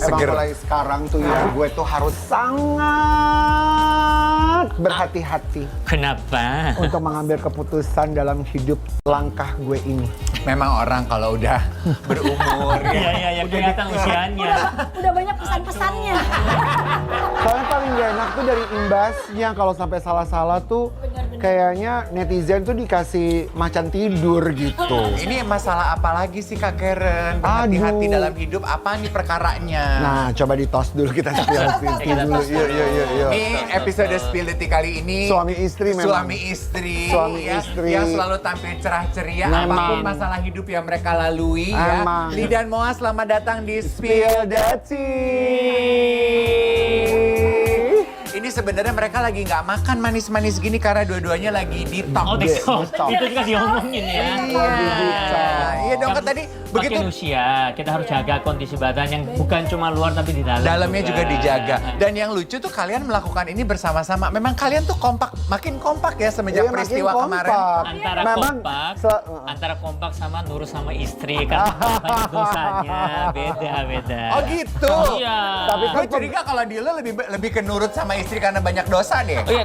Emang Seger. mulai sekarang tuh ya, gue tuh harus sangat berhati-hati Kenapa? untuk mengambil keputusan dalam hidup langkah gue ini. Memang orang kalau udah berumur Iya, ya. iya, kelihatan usianya. Udah banyak pesan-pesannya. Soalnya paling gak enak tuh dari imbasnya kalau sampai salah-salah tuh kayaknya netizen tuh dikasih macan tidur gitu. Ini masalah apa lagi sih Kak Karen? Berhati-hati Aduh. dalam hidup, apa nih perkaranya? Nah, coba ditos dulu kita spill Kita dulu. tos Yuk, yuk, yuk, yuk. Ini episode Spill Detik kali ini Suami istri memang. Suami istri Suami ya, istri. yang selalu tampil cerah ceria Memang. apapun masalah hidup yang mereka lalui ya. Emang. Li dan Moa selamat datang di Spill Spill the tea. Ini sebenarnya mereka lagi nggak makan manis-manis gini karena dua-duanya lagi detox. Oh, detox. detox. Itu juga diomongin ya. Iya dong kan tadi begitu Makin usia, kita harus jaga kondisi badan yang bukan cuma luar tapi di dalam. dalamnya juga dijaga. Dan yang lucu tuh kalian melakukan ini bersama-sama. Memang kalian tuh kompak, makin kompak ya semenjak Iya, makin peristiwa kemarin. kompak. Antara Memang kompak, se- antara kompak sama nurut sama istri kan banyak dosanya beda-beda. Oh gitu. Iya. Tapi Gue curiga kalau di lo lebih kenurut sama istri karena banyak dosa deh. Oh iya,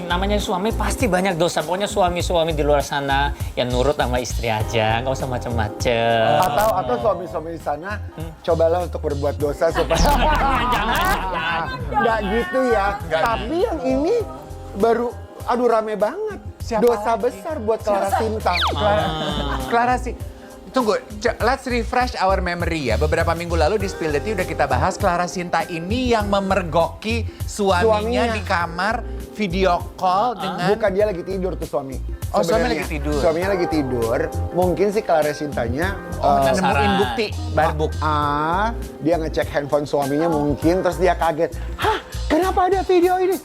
namanya suami pasti banyak dosa. Pokoknya suami-suami di luar sana yang nurut sama istri aja, nggak usah macem-macem. atau suami-suami di sana cobalah untuk berbuat dosa supaya Jangan. nggak gitu ya. Nggak Tapi yang ini baru aduh rame banget. Siapa Dosa lagi? besar buat Clara Sinta. Clara sih. Tunggu, let's refresh our memory ya. Beberapa minggu lalu di Spill the Tea udah kita bahas Clara Sinta ini yang memergoki suaminya Suaminya. di kamar video call dengan Bukan dia lagi tidur tuh suami. Oh, suami Sebenarnya. lagi tidur. Suaminya lagi tidur. Mungkin si Clara Sintanya nemuin Sarah. bukti barbuk. dia ngecek handphone suaminya mungkin terus dia kaget. Hah, kenapa ada video ini?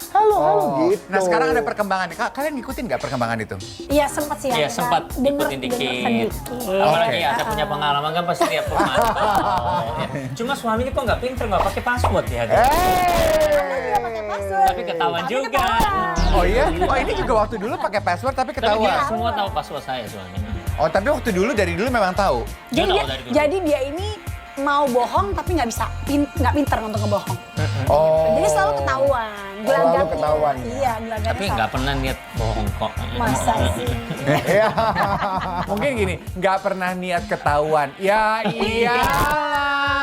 Halo gitu. Nah sekarang ada perkembangan. Kalian ngikutin nggak perkembangan itu? Iya sempat sih. Iya, kita sempat denger ikutin dikit. sedikit. Apalagi Oke. ada punya pengalaman kan pasti dia pemantau. Ya. Cuma suaminya kok nggak pinter, nggak pakai password ya. Dia pakai password. Tapi ketahuan Tapi juga. ketahuan. Oh iya? Oh ini juga waktu dulu pakai password tapi Tapi dia ketahuan. semua tahu password saya soalnya. Oh tapi waktu dulu dari dulu memang tahu. Dia Jadi tahu dia, dari dulu. jadi dia ini mau bohong tapi nggak bisa, nggak pinter untuk ngebohong. Oh. Jadi selalu ketahuan. Selalu ketahuan, ya? Iya, gelagatnya Tapi salah. nggak pernah niat bohong kok. Masa sih? Iya. Mungkin gini, nggak pernah niat ketahuan. Ya iyalah.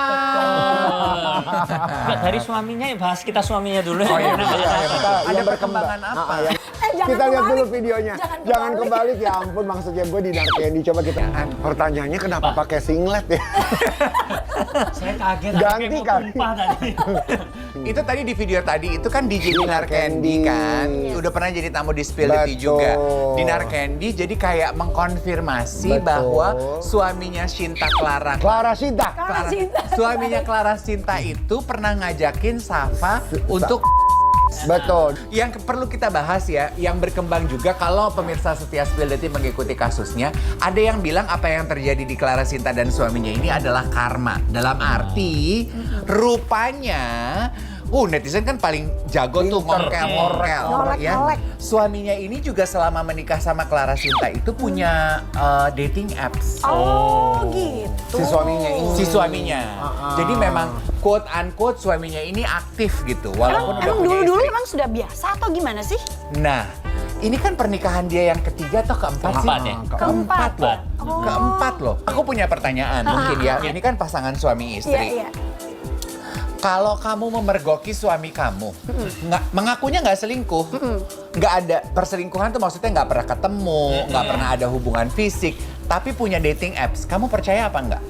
Nggak, dari suaminya ya bahas kita suaminya dulu. Oh iya, Karena iya, iya. Kita Ada yang perkembangan berkembang. apa? Ya. Jangan Kita lihat dulu kebalik. videonya. Jangan kembali. Ya ampun, maksudnya gue di Dark Candy. Coba kita. Pertanyaannya kenapa Apa? pakai singlet ya? Saya kaget. Ganti kayak mau kali. tumpah tadi. Itu tadi di video tadi itu kan DJ Dinar Candy kan. Udah pernah jadi tamu di Spill the Tea Betul. juga. Dinar Candy jadi kayak mengkonfirmasi Betul. bahwa suaminya Shinta Clara. Clara Sinta. Clara Sinta. Suaminya Clara Sinta itu pernah ngajakin Safa untuk Betul. yang perlu kita bahas ya, yang berkembang juga kalau pemirsa setia Spill the Tea mengikuti kasusnya, ada yang bilang apa yang terjadi di Clara Sinta dan suaminya ini adalah karma. Dalam arti rupanya netizen kan paling jago tuh Pinter. ngorel ya. Ngolek-ngolek. Suaminya ini juga selama menikah sama Clara Sinta itu punya dating apps. Oh, gitu. Si suaminya ini. Si suaminya. Jadi memang quote unquote suaminya ini aktif gitu walaupun udah Emang punya dulu-dulu istri. emang sudah biasa atau gimana sih? Nah, ini kan pernikahan dia yang ketiga atau keempat sih? Keempat ya? Keempat loh. Oh. Keempat loh. Aku punya pertanyaan mungkin ya. Ini kan pasangan suami istri. Iya, iya. Kalau kamu memergoki suami kamu, mengakunya nggak selingkuh, nggak ada perselingkuhan tuh maksudnya nggak pernah ketemu, nggak pernah ada hubungan fisik, tapi punya dating apps, kamu percaya apa nggak?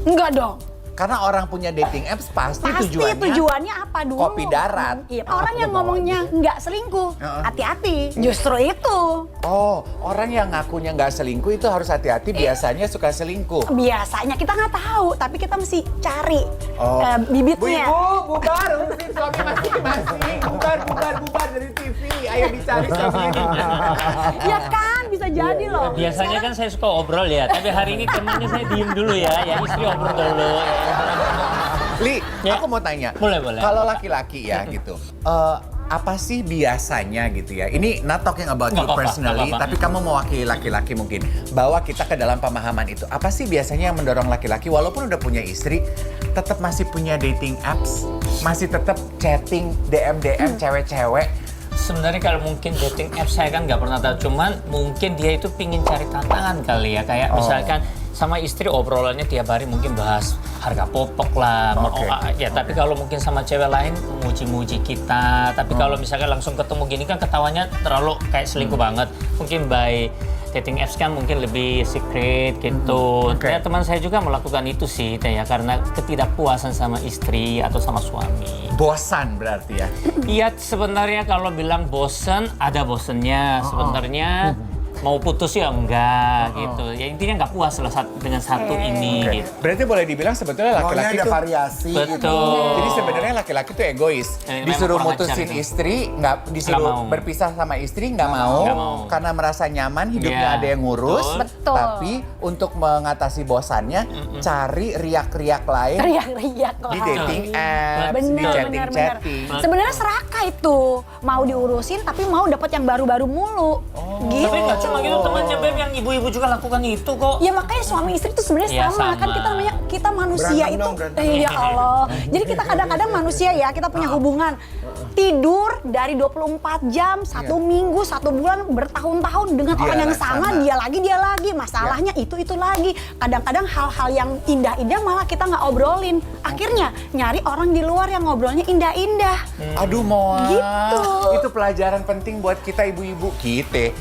Enggak dong. Karena orang punya dating apps pasti Pasti tujuannya apa dulu? kopi darat. Iya, orang yang ngomongnya nggak selingkuh, Heeh. hati-hati. Justru itu. Oh, orang yang ngakunya nggak selingkuh itu harus hati-hati, biasanya suka selingkuh. Biasanya kita nggak tahu, tapi kita mesti cari Oh. bibitnya. Bu, bubar, urusin suami masing-masing. Bubar dari TV. Ayo dicari suaminya. Ya kan, bisa jadi loh. Biasanya kan saya suka obrol ya, tapi hari ini temannya saya diem dulu ya. Ya istri obrol dulu. Li, Ya. aku mau tanya. Boleh. Kalau laki-laki ya gitu, apa sih biasanya gitu ya? Ini not talking about you Nggak apa-apa, personally, nggak apa-apa. tapi kamu mewakili laki-laki mungkin. Bawa kita ke dalam pemahaman itu. Apa sih biasanya yang mendorong laki-laki walaupun udah punya istri, tetap masih punya dating apps, masih tetap chatting, DM cewek-cewek. Sebenarnya kalau mungkin dating apps saya kan nggak pernah tahu, cuman mungkin dia itu pingin cari tantangan kali ya, kayak misalkan sama istri obrolannya tiap hari mungkin bahas harga popok lah, ya tapi kalau mungkin sama cewek lain muji-muji kita, tapi kalau misalkan langsung ketemu gini kan ketawanya terlalu kayak selingkuh banget, mungkin by dating apps kan mungkin lebih secret gitu. Oke. Ya, teman saya juga melakukan itu sih, ya karena ketidakpuasan sama istri atau sama suami. Bosan berarti ya? Iya sebenarnya kalau bilang bosen, ada bosennya. Sebenarnya mau putus ya enggak gitu. Ya intinya nggak puas lah dengan satu ini Oke. gitu. Berarti boleh dibilang sebetulnya Maunya laki-laki ada tuh variasi. Betul. jadi sebenarnya laki-laki tuh egois. Disuruh memang kurang mutusin ajar itu. istri, disuruh Nggak mau. berpisah sama istri nggak mau, Nggak mau. karena merasa nyaman hidupnya Iya, ada yang ngurus. betul. Tapi untuk mengatasi bosannya, cari riak-riak lain Riak-riak kok. di dating apps, di Bener, chatting-chatting. Sebenarnya serakah itu. Mau diurusin tapi mau dapat yang baru-baru mulu. Gitu. Tapi nggak cuma gitu temannya Beb, yang ibu-ibu juga lakukan itu kok. Ya makanya suami istri itu sebenarnya Iya, sama. Kan sama. kita namanya kita manusia Berantem itu. dong, berantem. Ya Allah. Jadi kita kadang-kadang manusia ya, kita punya hubungan. Tidur dari 24 jam, 1 minggu, 1 bulan, bertahun-tahun dengan Dia orang yang lah, sama, sama. dia lagi. Masalahnya itu lagi. Kadang-kadang hal-hal yang indah-indah malah kita nggak obrolin. Akhirnya nyari orang di luar yang ngobrolnya indah-indah. Aduh Moa, Gitu. itu pelajaran penting buat kita ibu-ibu kita.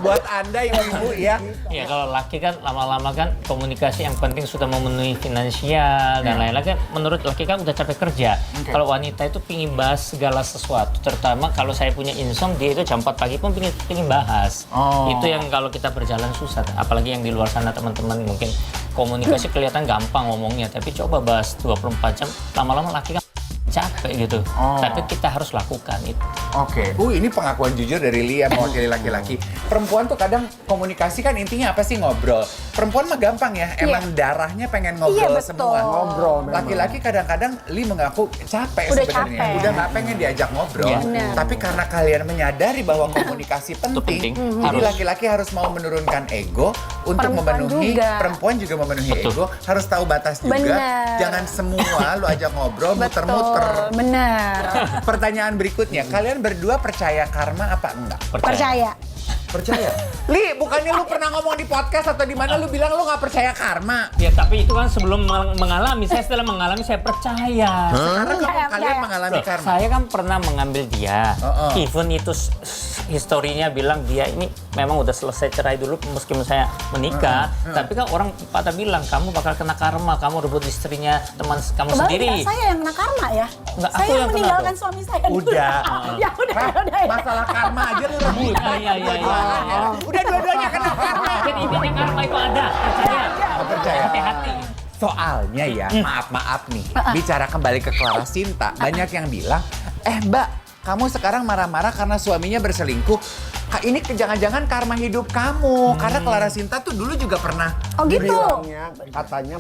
Buat Anda ibu-ibu ya. Ya kalau laki kan lama-lama kan komunikasi yang penting sudah memenuhi finansial dan lain-lain kan menurut laki kan udah capek kerja. Kalau wanita itu pingin bahas segala sesuatu, terutama kalau saya punya insom dia itu jam 4 pagi pun pingin bahas. Itu yang kalau kita berjalan susah, apalagi yang di luar sana teman-teman mungkin komunikasi kelihatan gampang ngomongnya, tapi coba bahas 24 jam lama-lama laki kan capek gitu. Tapi kita harus lakukan itu. Oke. Ini pengakuan jujur dari Lia mewakili laki-laki. Perempuan tuh kadang komunikasi kan intinya apa sih, ngobrol. Perempuan mah gampang ya, emang darahnya pengen ngobrol betul. semua. Ngobrol memang. Laki-laki kadang-kadang Li mengaku capek Udah sebenarnya. capek. Udah nggak pengen diajak ngobrol. Iya. Benar. Tapi karena kalian menyadari bahwa komunikasi penting, penting. jadi Harus. laki-laki harus mau menurunkan ego untuk Perempuan memenuhi, juga. perempuan juga memenuhi Betul. ego, harus tahu batas juga. Benar. Jangan semua lu ajak ngobrol muter-muter. Benar. Pertanyaan berikutnya, kalian berdua percaya karma apa enggak? Percaya. Percaya? Li, bukannya lu pernah ngomong di podcast atau di mana lu bilang lu nggak percaya karma? Ya tapi itu kan sebelum mengalami, saya setelah mengalami saya percaya. Sekarang Percaya, kalian percaya. mengalami Loh, karma. saya kan pernah mengambil dia, Heeh. even itu historinya bilang dia ini memang udah selesai cerai dulu meskipun saya menikah, tapi kan orang pada bilang kamu bakal kena karma, kamu rebut istrinya teman kamu Kebalik sendiri. nggak saya yang kena karma ya? Nggak, aku Saya yang yang kena meninggalkan dong. suami saya dulu. Udah. Ya udah, Hah? udah ya. Masalah karma aja lu rebut. Iya, iya, iya. Udah dua-duanya kena karma. Jadi intinya karma itu ada, percaya. Percaya. Hati-hati. Soalnya ya, maaf nih, bicara kembali ke Clara Sinta, banyak yang bilang, Mbak, kamu sekarang marah-marah karena suaminya berselingkuh. Ini jangan-jangan karma hidup kamu. Karena Clara Sinta tuh dulu juga pernah. Oh gitu. Bilangnya, katanya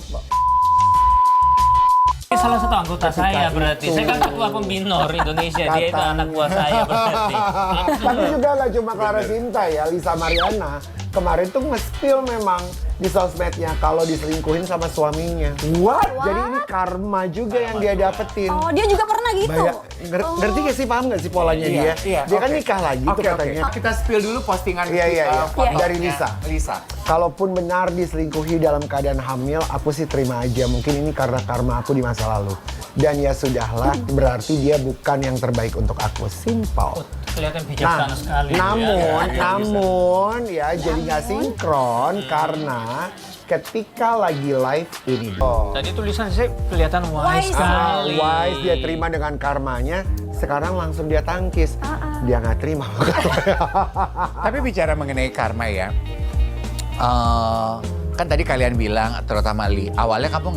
Ini salah satu anggota saya berarti. itu. Saya kan ketua pembinor Indonesia, dia itu anak buah saya berarti. Tapi juga gak cuma Clara Sinta ya, Lisa Mariana kemarin tuh nge-spill memang di sosmednya kalau diselingkuhin sama suaminya. What? Jadi ini karma juga yang dia dapetin. Oh dia juga pernah gitu. Ngerti gak sih, paham gak sih polanya dia? Dia kan oke. nikah lagi tuh Oke, katanya. oke. Kita spill dulu postingan Iya. fotonya Dari Lisa. Lisa. Kalaupun benar diselingkuhi dalam keadaan hamil, aku sih terima aja. Mungkin ini karena karma aku di masa lalu. Dan ya sudahlah, berarti dia bukan yang terbaik untuk aku. Simple. Kelihatan Nah, bijaksana sekali. namun ya jadi nggak sinkron karena ketika lagi live ini. Tadi tulisan saya kelihatan wise Wise. sekali. Wise dia terima dengan karmanya, sekarang langsung dia tangkis. Dia nggak terima. Tapi bicara mengenai karma ya, kan tadi kalian bilang, terutama Li, awalnya kamu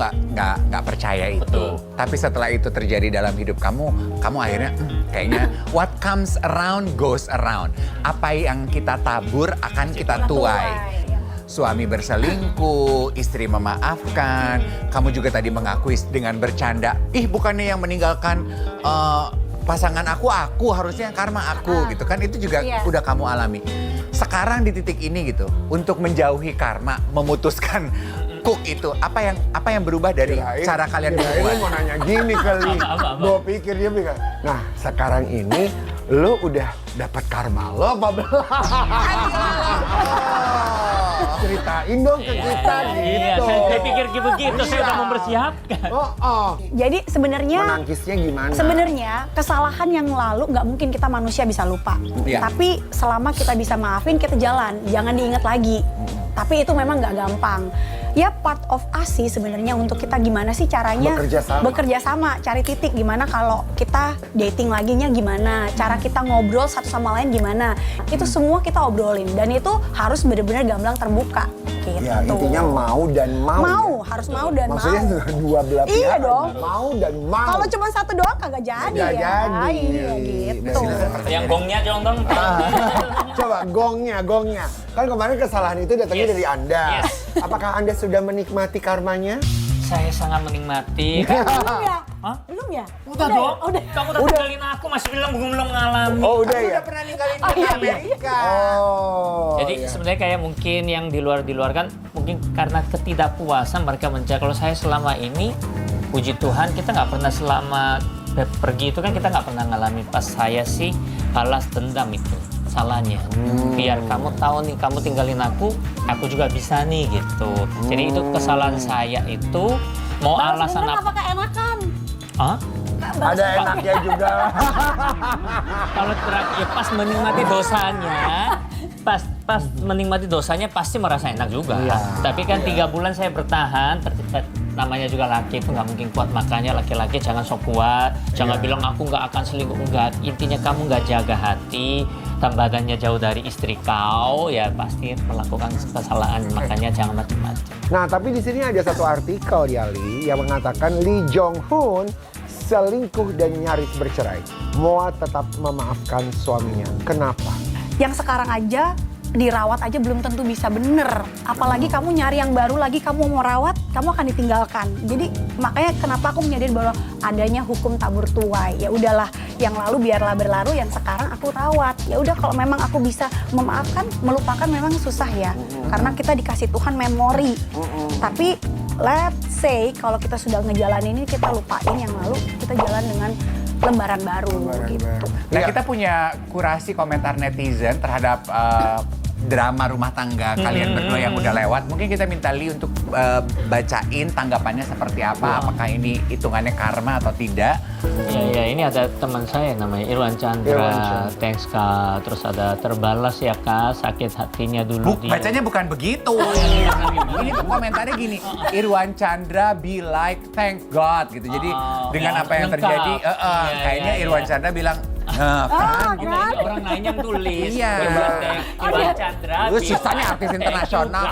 nggak percaya itu. Betul. Tapi setelah itu terjadi dalam hidup kamu akhirnya kayaknya what comes around goes around. Apa yang kita tabur akan kita tuai. suami berselingkuh, istri memaafkan. Kamu juga tadi mengakui dengan bercanda, ih bukannya yang meninggalkan pasangan aku harusnya yang karma aku gitu kan. Itu juga Iya. udah kamu alami. Sekarang di titik ini gitu, untuk menjauhi karma, memutuskan cook itu, apa yang berubah dari cara kalian Ini berbuat? mau nanya gini kali. Apa? Gue pikir dia bilang, nah sekarang ini lo udah dapat karma lo apa belum? Ceritain dong ke kita Iya, gitu. saya pikir begitu, saya udah Iya. mempersiapkan. Oh. Jadi sebenarnya Menangkisnya gimana? Sebenarnya kesalahan yang lalu nggak mungkin kita manusia bisa lupa. Iya. Tapi selama kita bisa maafin, kita jalan, jangan diingat lagi. Tapi itu memang nggak gampang. Ya part of us sih sebenarnya untuk kita gimana sih caranya Bekerja sama. cari titik gimana kalau kita dating laginya gimana, cara kita ngobrol satu sama lain gimana. Itu semua kita obrolin dan itu harus benar-benar gamblang terbuka gitu. Ya intinya mau dan mau. Mau, ya. harus mau dan Maksudnya mau. dua belah pihak. Iya dong. Mau dan mau. Kalau cuma satu doang kagak jadi Nggak ya. jadi. Iya gitu. Yang gongnya dong. Coba gongnya. Kan kemarin kesalahan itu datangnya Yes. dari Anda. Yes. Apakah Anda sudah menikmati karmanya? Saya sangat menikmati. Belum ya? Hah? Belum ya? Udah dong. Udah. Kamu udah tinggalin aku, masih bilang belum ngalami. Oh udah ya? Udah pernah ninggalin Oh, di iya. Amerika. Oh. Jadi iya. sebenarnya kayak mungkin yang di luar kan mungkin karena ketidakpuasan mereka mencari. Kalau saya selama ini, puji Tuhan kita nggak pernah selama pergi itu kan kita nggak pernah ngalami. Pas saya sih balas dendam itu salahnya. Biar kamu tahu nih, kamu tinggalin aku juga bisa nih gitu. Jadi itu kesalahan saya itu mau Balas alasan dendam apa? apakah enakan? Hah? Ada enaknya juga. Kalau terakhir pas menikmati dosanya, pas menikmati dosanya pasti merasa enak juga. Iya. Tapi kan 3 bulan saya bertahan, namanya juga laki itu nggak mungkin kuat, makanya laki-laki jangan sok kuat, jangan bilang aku nggak akan selingkuh, enggak. Intinya kamu nggak jaga hati, badannya jauh dari istri kau, ya pasti melakukan kesalahan, makanya jangan macam-macam. Nah, tapi di sini ada satu artikel ya, Li, yang mengatakan Lee Jong Hoon selingkuh dan nyaris bercerai. Moa tetap memaafkan suaminya. Kenapa? Yang sekarang aja dirawat aja belum tentu bisa bener. Apalagi kamu nyari yang baru lagi, kamu mau rawat, kamu akan ditinggalkan. Jadi makanya kenapa aku menyadari bahwa adanya hukum tabur tuai. Ya udahlah, yang lalu biarlah berlalu, yang sekarang aku rawat. Ya udah, kalau memang aku bisa memaafkan, melupakan memang susah ya. Karena kita dikasih Tuhan memori. Tapi let's say kalau kita sudah ngejalanin ini, kita lupain yang lalu, kita jalan dengan lembaran baru gitu. Nah, Iya. kita punya kurasi komentar netizen terhadap drama rumah tangga kalian berdua yang udah lewat. Mungkin kita minta Li untuk bacain tanggapannya seperti apa. Apakah ini hitungannya karma atau tidak? Ya, ini ada teman saya namanya Irwan Chandra. Irwan Chandra. Thanks Kak. Terus ada terbalas ya Kak, sakit hatinya dulu dia. Bacanya bukan begitu. Ini tuh komentarnya gini, Irwan Chandra be like thank God gitu. Jadi dengan ya, apa yang lengkap. terjadi, Iya, kayaknya iya, Irwan iya. Chandra bilang, nah, kan? Ini orang lain yang tulis. Iya. Irwan Chandra. Lu sisanya artis internasional.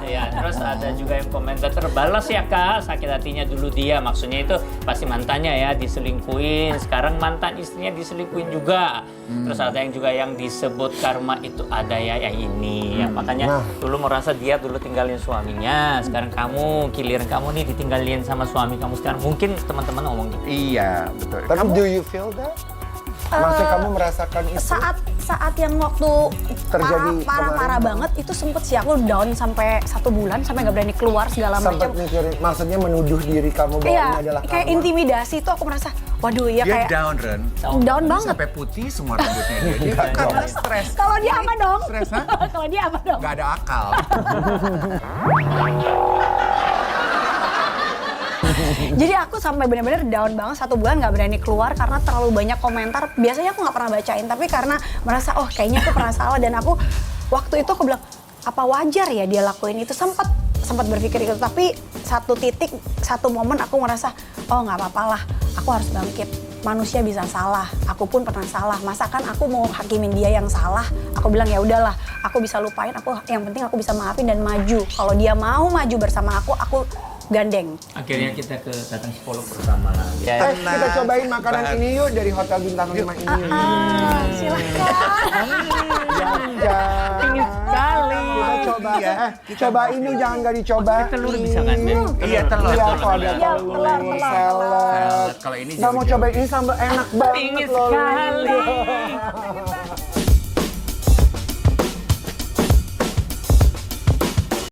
Ya. Terus ada juga yang komentar terbalas ya Kak, sakit hatinya dulu dia. Maksudnya itu pasti mantannya ya diselingkuin. Sekarang mantan istrinya diselingkuin juga. Terus ada yang juga yang disebut karma itu ada ya yang ini. Ya, makanya Nah. dulu merasa dia dulu tinggalin suaminya. Sekarang kamu, giliran kamu nih ditinggalin sama suami kamu sekarang. Mungkin teman-teman ngomong gitu. Iya, betul. Tapi do you feel that? Maksudnya kamu merasakan itu? Saat yang waktu Terjadi parah kemarin. banget itu sempet sih aku down sampai 1 bulan sampai nggak berani keluar segala Sempat macam. mikirin, maksudnya menuduh diri kamu bahwa Iya, ini adalah kayak karma. intimidasi itu aku merasa, waduh ya Dia kayak down, Ren. down banget. Sampai putih semua rambutnya dia. Dia karena stres. Kalau dia apa dong? Stres, ha? Kalau dia apa dong? Gak ada akal. Jadi aku sampai benar-benar down banget 1 bulan nggak berani keluar karena terlalu banyak komentar. Biasanya aku nggak pernah bacain, tapi karena merasa oh kayaknya aku pernah salah dan aku waktu itu aku bilang apa wajar ya dia lakuin itu, sempat berpikir itu. Tapi satu momen aku ngerasa oh nggak apa-apa lah, aku harus bangkit. Manusia bisa salah, aku pun pernah salah. Masa kan aku mau hakimin dia yang salah? Aku bilang ya udahlah, aku bisa lupain. Yang penting aku bisa maafin dan maju. Kalau dia mau maju bersama aku gandeng. Akhirnya kita datang psikolog bersama lagi. Kita cobain makanan ini yuk dari Hotel Bintang 5 ini. Silakan. Jajan. Pingin sekali. Kita coba. Iya, Coba ini jangan nggak dicoba. telur bisa kan, Beb? Iya, telur. Iya, telur, kalau ada telur. Iya, telur, telur. salad. Salad. Kalau ini Nggak mau jauh-jauh. cobain ini sambal enak banget Ingin loh. sekali.